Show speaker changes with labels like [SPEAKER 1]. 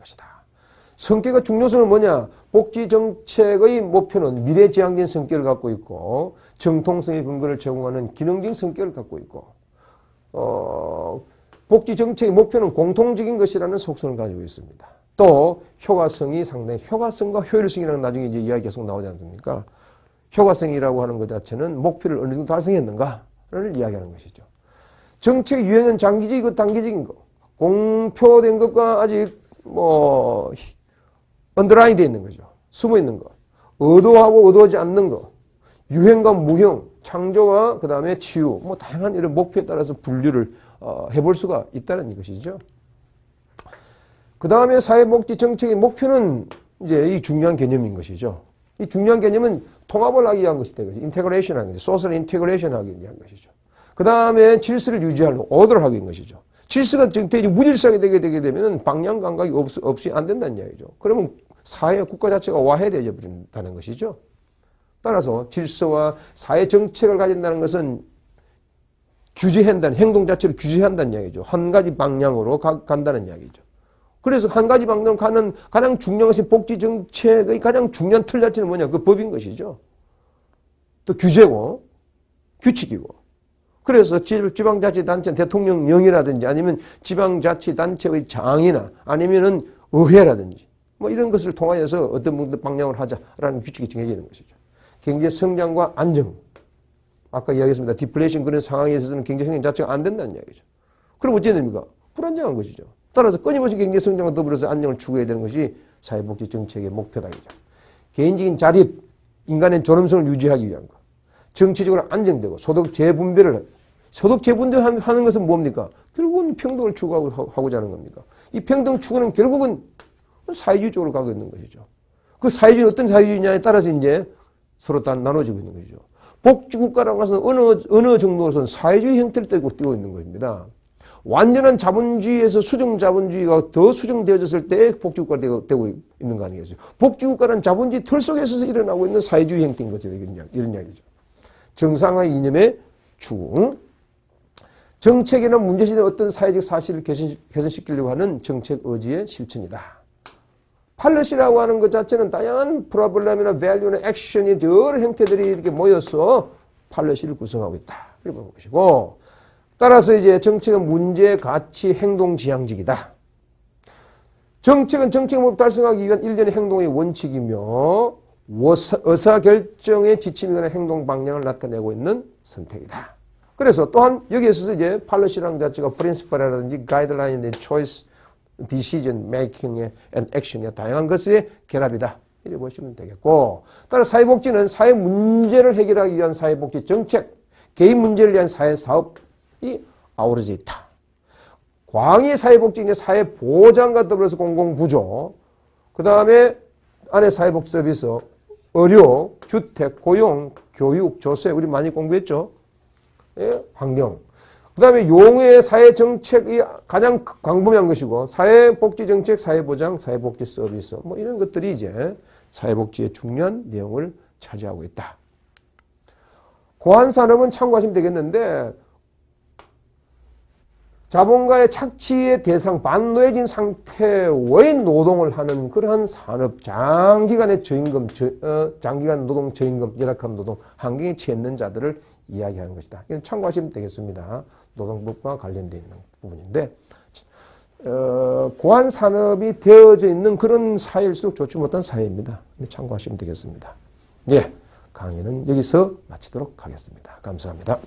[SPEAKER 1] 것이다. 성격의 중요성은 뭐냐? 복지정책의 목표는 미래지향적인 성격을 갖고 있고 정통성의 근거를 제공하는 기능적인 성격을 갖고 있고 복지정책의 목표는 공통적인 것이라는 속성을 가지고 있습니다. 또 효과성이 상당히 효과성과 효율성이라는 나중에 이제 이야기 계속 나오지 않습니까? 효과성이라고 하는 것 자체는 목표를 어느 정도 달성했는가를 이야기하는 것이죠. 정책 유행은 장기적이고 단기적인 거, 공표된 것과 아직 언더라인 되어 있는 거죠. 숨어 있는 거, 의도하고 의도하지 않는 거, 유행과 무형, 창조와 그 다음에 치유, 다양한 이런 목표에 따라서 분류를 해볼 수가 있다는 것이죠. 그 다음에 사회복지 정책의 목표는 이제 이 중요한 개념인 것이죠. 이 중요한 개념은 통합을 하기 위한 것이 되거든요. 인테그레이션 하는 것이죠. 소셜 인테그레이션 하기 위한 것이죠. 그 다음에 질서를 유지하려고 오더를 하기 위한 것이죠. 질서가 무질서하게 되게 되면 방향 감각이 없이 안 된다는 이야기죠. 그러면 사회, 국가 자체가 와해되어 버린다는 것이죠. 따라서 질서와 사회 정책을 가진다는 것은 규제한다는, 행동 자체를 규제한다는 이야기죠. 한 가지 방향으로 간다는 이야기죠. 그래서 한 가지 방향으로 가는 가장 중요한 것이 복지 정책의 가장 중요한 틀 자체는 뭐냐? 그 법인 것이죠. 또 규제고, 규칙이고. 그래서 지방자치단체 대통령령이라든지 아니면 지방자치단체의 장이나 아니면은 의회라든지 이런 것을 통하여서 어떤 방향으로 하자라는 규칙이 정해지는 것이죠. 경제 성장과 안정. 아까 이야기했습니다. 디플레이션 그런 상황에 있어서는 경제 성장 자체가 안 된다는 이야기죠. 그럼 어찌 됩니까? 불안정한 것이죠. 따라서 끊임없이 경제 성장과 더불어서 안정을 추구해야 되는 것이 사회복지 정책의 목표다이죠. 개인적인 자립, 인간의 존엄성을 유지하기 위한 것. 정치적으로 안정되고 소득 재분배를 하는 것은 뭡니까? 결국은 평등을 추구하고자 하는 겁니까? 이 평등 추구는 결국은 사회주의 쪽으로 가고 있는 것이죠. 그 사회주의 어떤 사회주의냐에 따라서 이제 서로 다 나눠지고 있는 것이죠. 복지국가라고 해서 어느 정도로서는 사회주의 형태를 띠고 있는 것입니다. 완전한 자본주의에서 수정자본주의가 더 수정되어졌을 때 복지국가가 되고 있는 거 아니겠어요? 복지국가는 자본주의 틀 속에서 일어나고 있는 사회주의 형태인 거죠. 이런 이야기죠. 정상화의 이념의 추구. 정책이나 문제시대 어떤 사회적 사실을 개선시키려고 하는 정책 의지의 실천이다. 팔러시라고 하는 것 자체는 다양한 프로블렘이나 밸류나 액션이 여러 형태들이 이렇게 모여서 팔러시를 구성하고 있다. 이렇게 보는 것이고, 따라서 이제 정책은 문제, 가치, 행동 지향적이다. 정책은 정책의 목표를 달성하기 위한 일련의 행동의 원칙이며 의사결정의 지침이거나 행동 방향을 나타내고 있는 선택이다. 그래서 또한 여기에 있어서 이제 팔러시라는 자체가 프린시플이라든지 가이드라인의 초이스, 디시전 메이킹의 액션의 다양한 것의 결합이다. 이렇게 보시면 되겠고, 따라 사회복지는 사회 문제를 해결하기 위한 사회복지 정책, 개인 문제를 위한 사회사업이 아우러져 있다. 광의 사회복지는 사회보장과 더불어서 공공부조, 그 다음에 안에 사회복지 서비스, 의료, 주택, 고용, 교육, 조세, 우리 많이 공부했죠. 예, 환경. 그 다음에 용의 사회정책이 가장 광범위한 것이고, 사회복지정책, 사회보장, 사회복지 서비스, 이런 것들이 이제 사회복지의 중요한 내용을 차지하고 있다. 고안산업은 참고하시면 되겠는데, 자본가의 착취의 대상, 반노예진 상태의 노동을 하는 그러한 산업, 장기간의 저임금, 장기간 노동 저임금, 열악한 노동, 환경에 처해 있는 자들을 이야기하는 것이다. 이건 참고하시면 되겠습니다. 노동법과 관련되어 있는 부분인데, 고안 산업이 되어져 있는 그런 사회일수록 좋지 못한 사회입니다. 참고하시면 되겠습니다. 예, 강의는 여기서 마치도록 하겠습니다. 감사합니다.